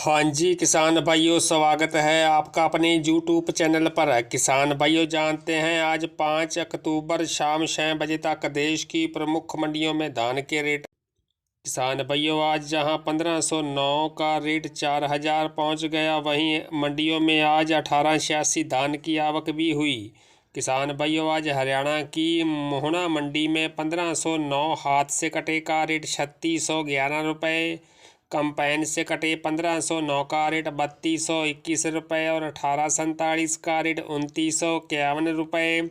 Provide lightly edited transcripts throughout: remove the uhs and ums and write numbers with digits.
हाँ जी किसान भाइयों, स्वागत है आपका अपने यूट्यूब चैनल पर। किसान भाइयों, जानते हैं आज 5 अक्टूबर शाम 6 बजे तक देश की प्रमुख मंडियों में धान के रेट। किसान भाइयों, आज जहां 1509 का रेट 4000 पहुंच गया, वहीं मंडियों में आज 1886 धान की आवक भी हुई। किसान भाइयों, आज हरियाणा की मोहना मंडी में 1509 हाथ से कटे का रेट 3611 रुपये, कंपाइन से कटे 1509 का रेट 3221 रुपये और 1847 का रेट 2951 रुपये।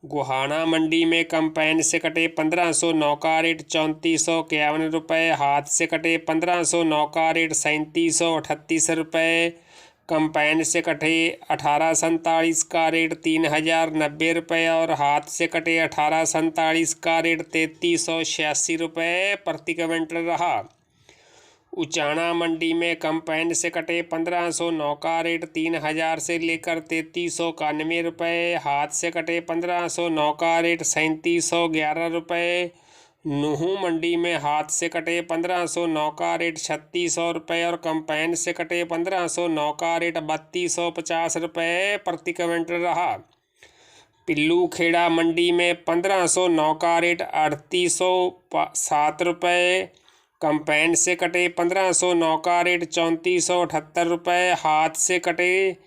गुहाना मंडी में कंपाइन से कटे 1509 का रेट 3451 रुपये, हाथ से कटे 1509 का रेट 3738 रुपये, कंपाइन से कटे 1847 का रेट 3090 रुपये और हाथ से कटे 1847 का रेट 3386 रुपये प्रति क्विंटल रहा। उचाना मंडी में कंपाइन से कटे 1509 का रेट 3000 से लेकर 3391 रुपये, हाथ से कटे 1509 का रेट 3711 रुपये। नूहू मंडी में हाथ से कटे 1509 का रेट 3600 रुपये और कंपाइन से कटे 1509 का रेट 3250 रुपये प्रति क्विंटल रहा। पिल्लू खेड़ा मंडी में 1509 का रेट 3807 रुपये, कंपाइन से कटे 1509 का रेट 3478 रुपये, हाथ से कटे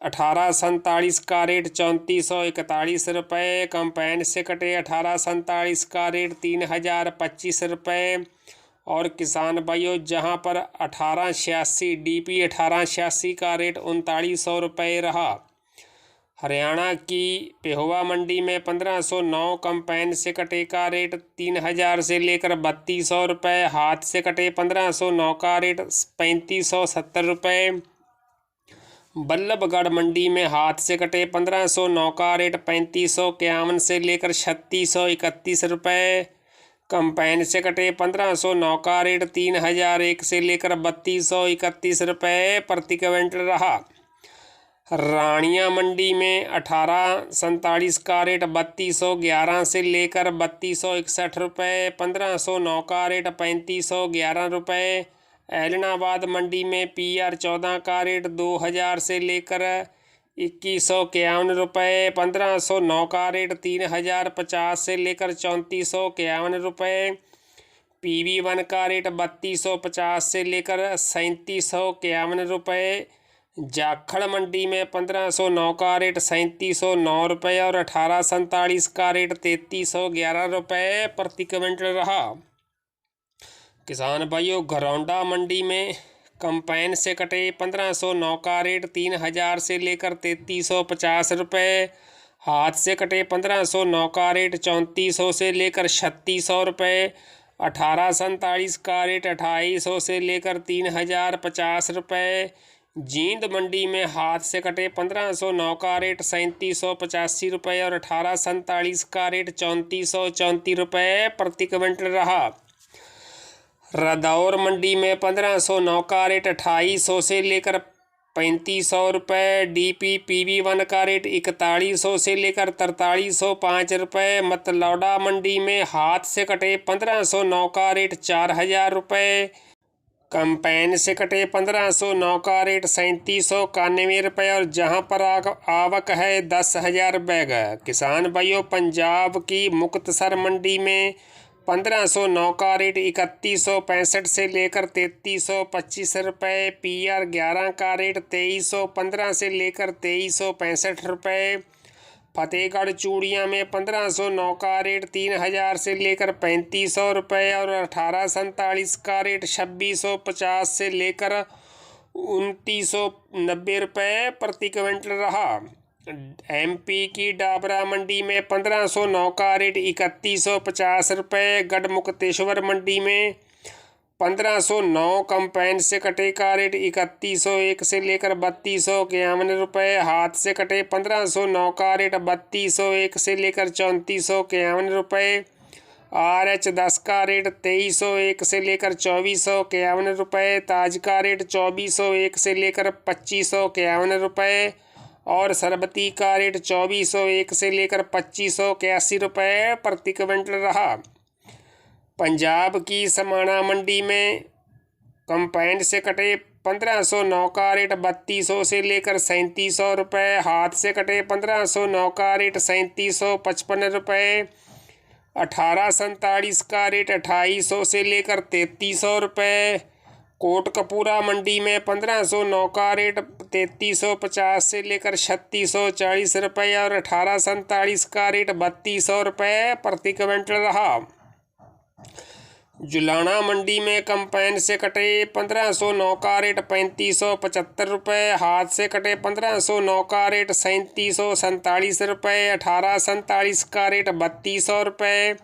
1847 का रेट 3441 रुपये, कंपाइन से कटे 1847 का रेट 3025 रुपये। और किसान भाइयों, जहां पर 1886 DP 1886 का रेट 3900 रुपये रहा। हरियाणा की पेहोवा मंडी में 1509 कंपाइन से कटे का रेट 3000 से लेकर 3200 रुपये, हाथ से कटे 1509 का रेट 3570 रुपये। बल्लभगढ़ मंडी में हाथ से कटे 1509 का रेट 3551 से लेकर 3631 रुपये, कंपाइन से कटे 1509 का रेट 3001 से लेकर 3231 रुपये प्रति क्विंटल रहा। रानिया मंडी में 1847 का रेट 3211 से लेकर 3261 रुपये, 1509 का रेट 3511 रुपये। ऐलनाबाद मंडी में PR 14 का रेट 2000 से लेकर 2151 रुपये, 1509 का रेट 3050 से लेकर 3451 रुपये। PV1 का रेट 3250 से लेकर 3751 रुपये। जाखड़ मंडी में 1509 का रेट 3709 रुपये और 1847 का रेट 3311 रुपये प्रति क्विंटल रहा। किसान भाइयों, घरौंडा मंडी में कंपाइन से कटे 1509 का रेट 3000 से लेकर 3350 रुपये, हाथ से कटे 1509 का रेट 3400 से लेकर 3600 रुपये, 1847 का रेट 2800 से लेकर 3050 रुपये। जींद मंडी में हाथ से कटे 1509 का रेट 3785 रुपये और 1847 का रेट 3434 रुपये प्रति क्विंटल रहा। रदौर मंडी में 1509 का रेट 2800 से लेकर 3500 रुपये, DP PV1 का रेट 4100 से लेकर 4305 रुपये। मतलौडा मंडी में हाथ से कटे 1509 का रेट 4000 रुपये, कंपाइन से कटे 1509 का रेट 3791 रुपये और जहां पर आवक है 10,000 बैग। किसान भाइयों, पंजाब की मुक्तसर मंडी में 1509 का रेट 3165 से लेकर 3325 रुपये, PR 11 का रेट 2315 से लेकर 2365 रुपये। फतेहगढ़ चूड़ियाँ में 1509 का रेट 3000 से लेकर 3500 रुपये और 1847 का रेट 2650 से लेकर 2990 रुपये प्रति क्विंटल रहा। MP की डाबरा मंडी में 1509 का रेट 3150 रुपये, गढ़मुक्तेश्वर मंडी में 1509 कंपाइन से कटे का रेट 3101 से लेकर 3251 रुपये, हाथ से कटे 1509 का रेट 3201 से लेकर 3451 रुपये। RH 10 का रेट 2301 से लेकर 2451 रुपये, ताज का रेट 2401 से लेकर 2551 रुपये और सरबती का रेट 2401 से लेकर 2581 रुपये प्रति क्विंटल रहा। पंजाब की समाना मंडी में कंबाइन से कटे 1509 का रेट 3200 से लेकर 3700 रुपये। हाथ से कटे 1509 का रेट 3755 रुपये। 1847 का रेट 2800 से लेकर 3300 रुपये। कोटकपूरा मंडी में 1509 का रेट 3350 से लेकर 3640 रुपये और 1847 का रेट 3200 रुपये प्रति क्विंटल रहा। जुलाना मंडी में कंबाइन से कटे 1509 का रेट 3575 रुपये। हाथ से कटे 1509 का रेट 3747 रुपये। 1847 का रेट 3200 रुपये।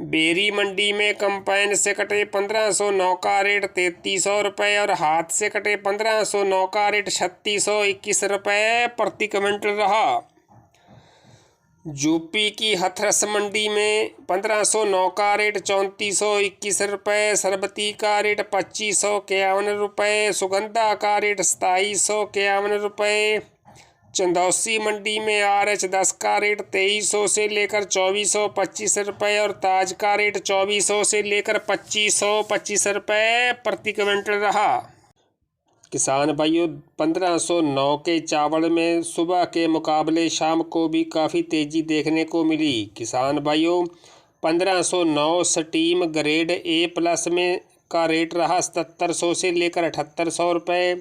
बेरी मंडी में कंबाइन से कटे 1509 का रेट 3300 रुपये और हाथ से कटे 1509 का रेट 3621 रुपये प्रति क्विंटल रहा। यूपी की हथरस मंडी में 1509 का रेट 3421 रुपये। सरबती का रेट 2551 रुपये। सुगंधा का रेट 2751 रुपये। चंदौसी मंडी में RH10 का रेट 2300 से लेकर 2425 रुपये और ताज का रेट 2400 से लेकर 2525 रुपये प्रति क्विंटल रहा। किसान भाइयों, 1509 के चावल में सुबह के मुकाबले शाम को भी काफ़ी तेज़ी देखने को मिली। किसान भाइयों, 1509 स्टीम ग्रेड A+ में का रेट रहा 7700 से लेकर 7800 रुपये।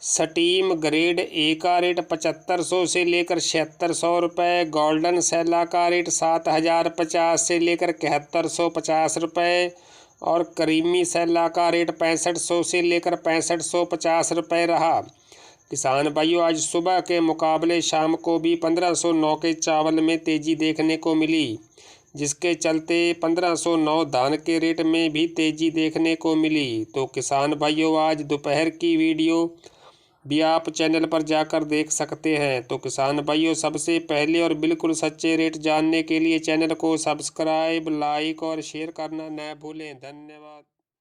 स्टीम ग्रेड A का रेट 7500 से लेकर 7600 रुपये। गोल्डन सैला का रेट 7050 से लेकर 7150 रुपये और करीमी सैला का रेट 6500 से लेकर 6550 रुपये रहा। किसान भाइयों, आज सुबह के मुकाबले शाम को भी 1509 के चावल में तेज़ी देखने को मिली, जिसके चलते 1509 धान के रेट में भी तेज़ी देखने को मिली। तो किसान भाइयों, आज दोपहर की वीडियो भी आप चैनल पर जाकर देख सकते हैं। तो किसान भाइयों, सबसे पहले और बिल्कुल सच्चे रेट जानने के लिए चैनल को सब्सक्राइब, लाइक और शेयर करना न भूलें। धन्यवाद।